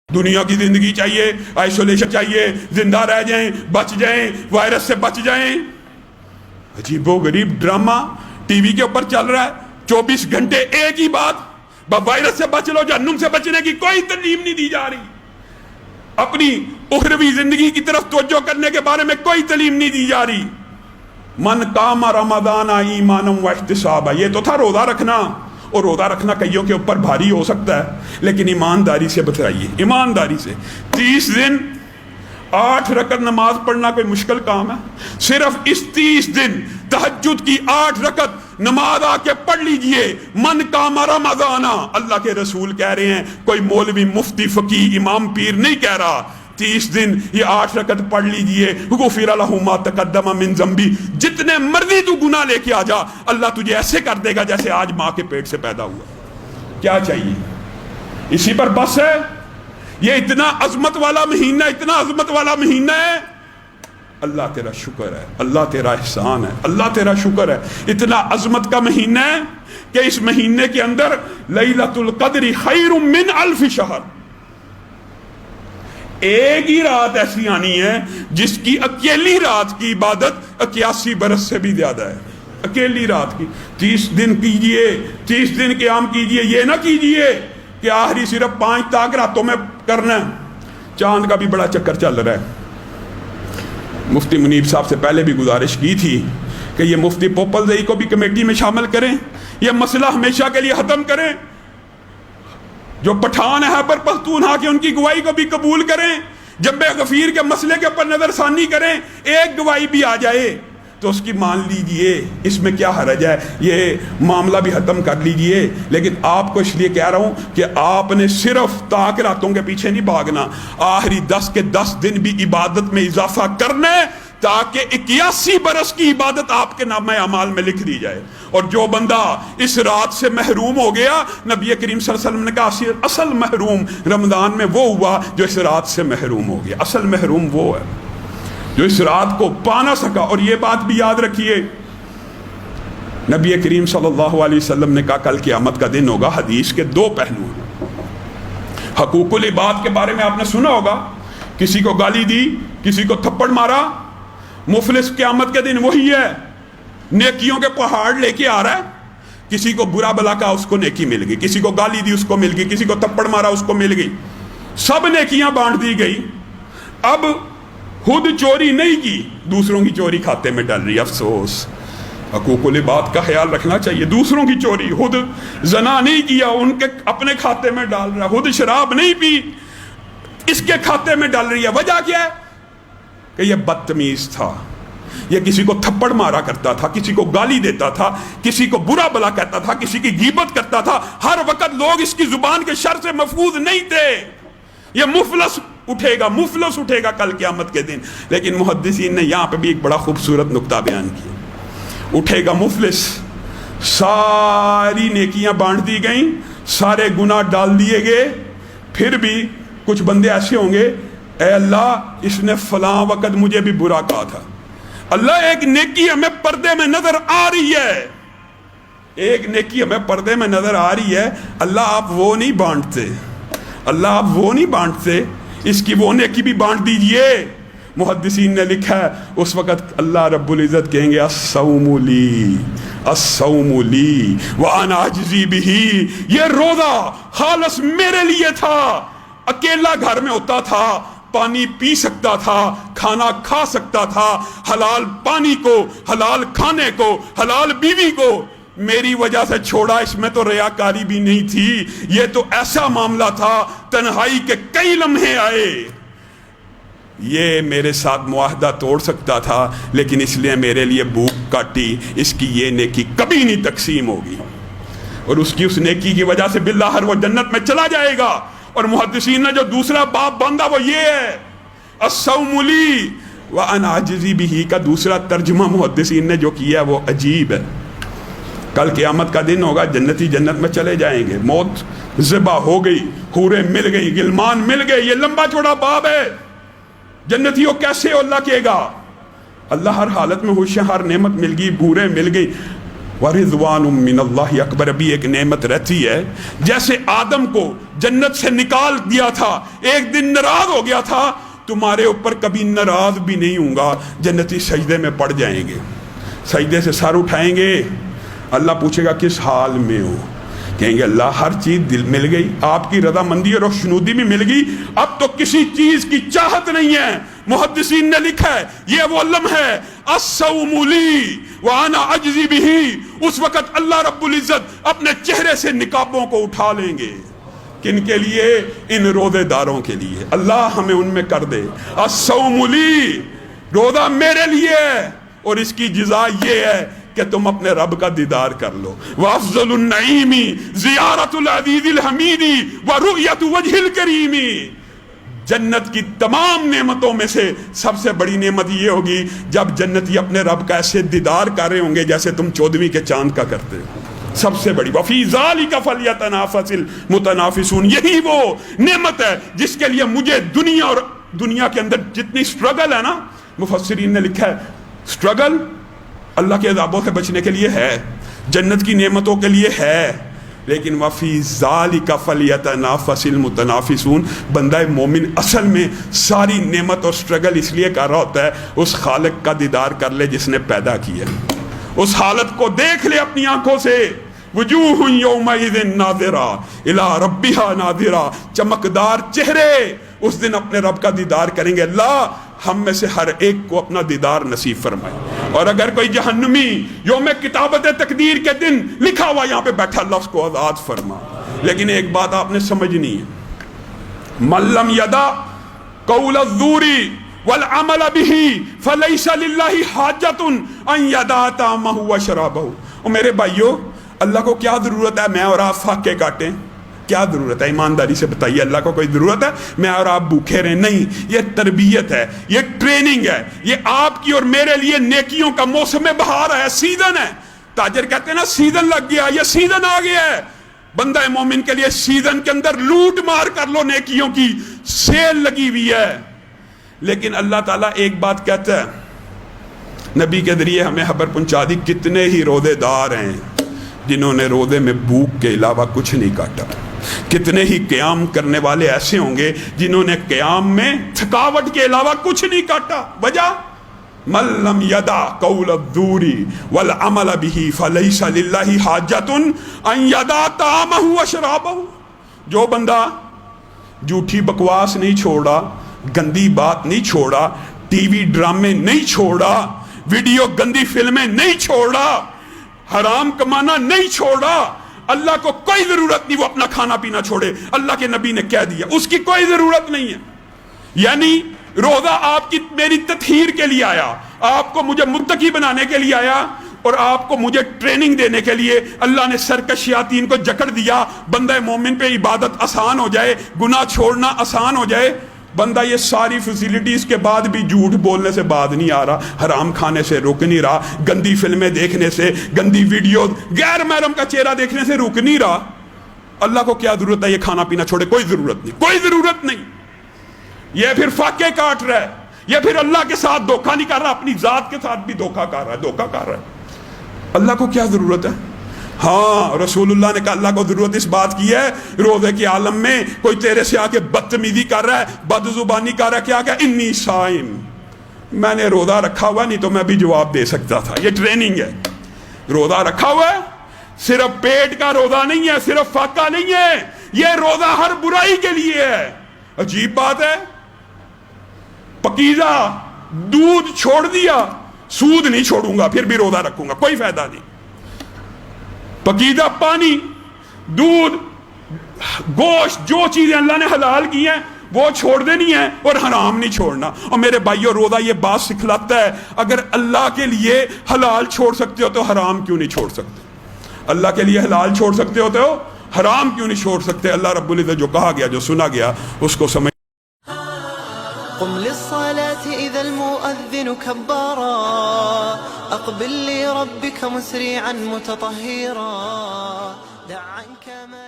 دنیا کی زندگی چاہیے، آئسولیشن چاہیے، زندہ رہ جائیں، بچ جائیں، وائرس سے بچ جائیں۔ عجیب و غریب ڈرامہ ٹی وی کے اوپر چل رہا ہے، 24 گھنٹے ایک ہی بات، وائرس سے بچ لو، جہنم سے بچنے کی کوئی تعلیم نہیں دی جا رہی، اپنی اخروی زندگی کی طرف توجہ کرنے کے بارے میں کوئی تعلیم نہیں دی جا رہی۔ من قام رمضان ایمانا و احتسابا، یہ تو تھا روزہ رکھنا، اور روزہ رکھنا کئیوں کے اوپر بھاری ہو سکتا ہے، لیکن ایمانداری سے بتائیے، ایمانداری سے 30 دن 8 رکعت نماز پڑھنا کوئی مشکل کام ہے؟ صرف اس 30 دن تہجد کی 8 رکعت نماز آ کے پڑھ لیجئے۔ من قام رمضان، اللہ کے رسول کہہ رہے ہیں، کوئی مولوی مفتی فقیہ امام پیر نہیں کہہ رہا۔ 30 دن یہ 8 رکعت پڑھ لیجئے، غفر لہ ما تقدم من ذنبی، جتنے مرضی تو گناہ لے کے آ جا، اللہ تجھے ایسے کر دے گا جیسے آج ماں کے پیٹ سے پیدا ہوا۔ کیا چاہیے؟ اسی پر بس ہے۔ یہ اتنا عظمت والا مہینہ، اتنا عظمت والا مہینہ ہے، اللہ تیرا شکر ہے، اللہ تیرا احسان ہے، اللہ تیرا شکر ہے، اتنا عظمت کا مہینہ ہے کہ اس مہینے کے اندر لیلۃ القدر خیر من 1000 شہر، ایک ہی رات ایسی آنی ہے جس کی اکیلی رات کی عبادت 81 برس سے بھی زیادہ ہے، اکیلی رات کی۔ 30 دن کیجئے، 30 دن قیام کیجئے، یہ نہ کیجئے کہ آخری صرف 5 تاک راتوں میں کرنا ہے۔ چاند کا بھی بڑا چکر چل رہا ہے، مفتی منیب صاحب سے پہلے بھی گزارش کی تھی کہ یہ مفتی پوپل زئی کو بھی کمیٹی میں شامل کریں، یہ مسئلہ ہمیشہ کے لیے ختم کریں۔ جو پٹھان ہے خیبر پختونخوا کے، ان کی گواہی کو بھی قبول کریں، جب غفیر کے مسئلے کے اوپر نظر ثانی کریں، ایک گواہی بھی آ جائے تو اس کی مان لیجئے، اس میں کیا حرج ہے، یہ معاملہ بھی ختم کر لیجئے۔ لیکن آپ کو اس لیے کہہ رہا ہوں کہ آپ نے صرف تاک راتوں کے پیچھے نہیں بھاگنا، آخری 10 کے 10 دن بھی عبادت میں اضافہ کرنا ہے، تاکہ 81 برس کی عبادت آپ کے نامہ اعمال میں لکھ دی جائے۔ اور جو بندہ اس رات سے محروم ہو گیا، نبی کریم صلی اللہ علیہ وسلم نے کہا اصل محروم رمضان میں وہ ہوا جو اس رات سے محروم ہو گیا، اصل محروم وہ ہے جو اس رات کو پا نہ سکا۔ اور یہ بات بھی یاد رکھیے، نبی کریم صلی اللہ علیہ وسلم نے کہا کل قیامت کا دن ہوگا، حدیث کے 2 پہلو ہیں۔ حقوق العباد کے بارے میں آپ نے سنا ہوگا، کسی کو گالی دی، کسی کو تھپڑ مارا، مفلس قیامت کے دن وہی ہے، نیکیوں کے پہاڑ لے کے آ رہا ہے، کسی کو برا بلا کہا اس کو نیکی مل گئی، کسی کو گالی دی اس کو مل گئی، کسی کو تھپڑ مارا اس کو مل گئی، سب نیکیاں بانٹ دی گئی۔ اب خود چوری نہیں کی، دوسروں کی چوری کھاتے میں ڈال رہی، افسوس۔ حقوق العباد کا خیال رکھنا چاہیے، دوسروں کی چوری، خود زنا نہیں کیا ان کے اپنے کھاتے میں ڈال رہا، خود شراب نہیں پی اس کے کھاتے میں ڈال رہی ہے۔ وجہ کیا ہے؟ کہ یہ بدتمیز تھا، یہ کسی کو تھپڑ مارا کرتا تھا، کسی کو گالی دیتا تھا، کسی کو برا بلا کہتا تھا، کسی کی غیبت کرتا تھا، ہر وقت لوگ اس کی زبان کے شر سے محفوظ نہیں تھے۔ یہ مفلس اٹھے گا کل قیامت کے دن۔ لیکن محدثین نے یہاں پہ بھی ایک بڑا خوبصورت نقطہ بیان کیا، اٹھے گا مفلس، ساری نیکیاں بانٹ دی گئیں، سارے گناہ ڈال دیے گئے، پھر بھی کچھ بندے ایسے ہوں گے، اے اللہ اس نے فلاں وقت مجھے بھی برا کہا تھا، اللہ ایک نیکی ہمیں پردے میں نظر آ رہی ہے، ایک نیکی ہمیں پردے میں نظر آ رہی ہے، اللہ آپ وہ نہیں بانٹتے، اللہ آپ وہ نہیں بانٹتے، اس کی وہ نیکی بھی بانٹ دیجئے۔ محدثین نے لکھا ہے اس وقت اللہ رب العزت کہیں گے الصوم لی الصوم لی وانا اجزی بہ، یہ روزہ خالص میرے لیے تھا، اکیلا گھر میں ہوتا تھا، پانی پی سکتا تھا، کھانا کھا سکتا تھا، حلال پانی کو، حلال کھانے کو، حلال بیوی کو میری وجہ سے چھوڑا، اس میں تو ریاکاری بھی نہیں تھی، یہ تو ایسا معاملہ تھا، تنہائی کے کئی لمحے آئے، یہ میرے ساتھ معاہدہ توڑ سکتا تھا، لیکن اس لیے میرے لیے بھوک کاٹی، اس کی یہ نیکی کبھی نہیں تقسیم ہوگی، اور اس کی اس نیکی کی وجہ سے بالآخر وہ جنت میں چلا جائے گا۔ اور محدثین نے جو دوسرا باب باندھا وہ یہ ہے، الصوم لی وانا اجزی بہ کا دوسرا ترجمہ محدثین نے جو کیا وہ عجیب ہے۔ کل قیامت کا دن ہوگا، جنتی جنت میں چلے جائیں گے، موت ذبح ہو گئی، حوریں مل گئی، غلمان مل گئے، یہ لمبا چوڑا باب ہے۔ جنتیوں کیسے اللہ کہے گا، اللہ ہر حالت میں خوش ہے، ہر نعمت مل گئی، حوریں مل گئی، वरिज़वान मिन अल्लाह अकबर भी एक नेमत रहती है। जैसे आदम को जन्नत से निकाल दिया था, एक दिन नाराज हो गया था, तुम्हारे ऊपर कभी नाराज भी नहीं होऊंगा। जन्नती सजदे में पड़ जाएंगे, सजदे से सर उठाएंगे, अल्लाह पूछेगा किस हाल में हो, कहेंगे अल्लाह हर चीज दिल मिल गई, आपकी रजामंदी और खुशनुदी भी मिल गई, अब तो किसी चीज की चाहत नहीं है। मुहद्दिसीन ने लिखा है ये वो लम्हा है अस्सौमु ली व अना अज्ज़ी बिही, उस वक्त अल्लाह रब्बुल इज्जत अपने चेहरे से निकाबों को उठा लेंगे। किन के लिए? इन रोजेदारों के लिए। अल्लाह हमें उनमें कर दे। अस्सौमु ली, रोजा मेरे लिए है और इसकी जिजा ये है कि तुम अपने रब का दीदार कर लो। वअफ़ज़लुन नईमी ज़ियारतुल अज़ीज़िल हमीदी व रुयतु वजहिल करीमी, जन्नत की तमाम नेमतों में से सबसे बड़ी नेमत ये होगी जब जन्नती अपने रब का ऐसे दीदार कर रहे होंगे जैसे तुम 14वीं के चांद का करते हो। सबसे बड़ी वफ़ी ज़ालिका फ़ल्यतनाफ़सिल मुतनाफ़िसून, यही वो नेमत है जिसके लिए मुझे दुनिया और दुनिया के अंदर जितनी स्ट्रगल है ना, मुफस्सिरीन ने लिखा है स्ट्रगल अल्लाह के अज़ाबों से बचने के लिए है, जन्नत की नेमतों के लिए है, लेकिन वफ़ी ज़ालिका फ़ल्यतनाफ़सिल मुतनाफ़िसून, बंदा मोमिन असल में सारी नेमत और स्ट्रगल इसलिए कर रहा होता है उस खालिक का दीदार कर ले जिसने पैदा किया, उस हालत को देख ले अपनी आंखों से। वजूहुन यौमइज़िन नाज़िरा इला रब्बिहा नाज़िरा, चमकदार चेहरे उस दिन अपने रब का दीदार करेंगे। अल्लाह हम में से हर एक को अपना दीदार नसीब फरमाए। और अगर कोई जहन्नमी यौम किताबत तकदीर के दिन लिखा हुआ यहाँ पे बैठा, अल्लाह उसको आजाद फरमा। लेकिन एक बात आपने समझनी है, मल्लम यदा कौल ज़ूरी वल अमल बिही फलैसा लिल्लाहि हाजतुन अन यदा तामहु व शराबहु। और मेरे भाइयों, अल्लाह को क्या जरूरत है मैं और आप फाके काटें? क्या जरूरत है? ईमानदारी से बताइए, अल्लाह को कोई जरूरत है मैं और आप भूखे रहें? नहीं, ये तरबियत है, ये ट्रेनिंग है, ये आपकी और मेरे लिए नेकियों का मौसम बहार है, सीजन है। ताजर कहते हैं ना सीजन लग गया, ये सीजन आ गया है। बंदा मोमिन के लिए सीजन के अंदर लूट मार कर लो, नेकियों की सेल लगी हुई है। लेकिन अल्लाह ताला एक बात कहता है, नबी के जरिए हमें खबर पहुंचा दी, कितने ही रोजेदार हैं जिन्होंने रोजे में भूख के अलावा कुछ नहीं काटा। कितने ही क़याम करने वाले ऐसे होंगे जिन्होंने क़याम में थकावट के अलावा कुछ नहीं काटा। वजह मल्लम यदा कौल ज़ूरी वल अमल बिही फलैसा लिल्लाहि हाजतुन अन यदा तामहु व शराबहु। जो बंदा झूठी बकवास नहीं छोड़ा, गंदी बात नहीं छोड़ा, टीवी ड्रामे नहीं छोड़ा, वीडियो गंदी फिल्में नहीं छोड़ा, हराम कमाना नहीं छोड़ा, अल्लाह को कोई जरूरत नहीं वो अपना खाना पीना छोड़े। अल्लाह के नबी ने कह दिया उसकी कोई जरूरत नहीं है। यानी रोजा आपकी मेरी तत्हीर के लिए आया, आपको मुझे मुत्तकी बनाने के लिए आया और आपको मुझे ट्रेनिंग देने के लिए। अल्लाह ने सरकश शयातीन को जकड़ दिया, बंदा मोमिन पे इबादत आसान हो जाए, गुनाह छोड़ना आसान हो जाए। बंदा ये सारी फैसिलिटीज के बाद भी झूठ बोलने से बाज नहीं आ रहा, हराम खाने से रुक नहीं रहा, गंदी फिल्में देखने से, गंदी वीडियो, गैर महरम का चेहरा देखने से रुक नहीं रहा। अल्लाह को क्या जरूरत है ये खाना पीना छोड़े? कोई जरूरत नहीं, कोई जरूरत नहीं। ये फिर फाके काट रहा है, ये फिर अल्लाह के साथ धोखा नहीं कर रहा, अपनी जात के साथ भी धोखा कर रहा है, धोखा कर रहा है। अल्लाह को क्या जरूरत है? हाँ, रसूलुल्लाह ने कहा अल्लाह को जरूरत इस बात की है, रोजे के आलम में कोई तेरे से आके बदतमीजी कर रहा है, बदजुबानी कर रहा है, क्या क्या इन्नी साइम, मैंने रोजा रखा हुआ, नहीं तो मैं भी जवाब दे सकता था। ये ट्रेनिंग है, रोजा रखा हुआ है, सिर्फ पेट का रोजा नहीं है, सिर्फ फाका नहीं है, ये रोजा हर बुराई के लिए है। अजीब बात है, पकीजा दूध छोड़ दिया, सूद नहीं छोड़ूंगा, फिर भी रोजा रखूंगा, कोई फायदा नहीं। पकीदा पानी, दूध, गोश्त, जो चीजें अल्लाह ने हलाल की हैं वो छोड़ देनी है और हराम नहीं छोड़ना। और मेरे भाइयों, रोजा ये बात सिखलाता है, अगर अल्लाह के लिए हलाल छोड़ सकते हो तो हराम क्यों नहीं छोड़ सकते? अल्लाह के लिए हलाल छोड़ सकते हो तो हराम क्यों नहीं छोड़ सकते? अल्लाह रब्बुल इज्जत जो कहा गया, जो सुना गया, उसको समझ। قم للصلاة إذا المؤذن كبارا أقبل لربك مسرعا متطهرا دع عنك ما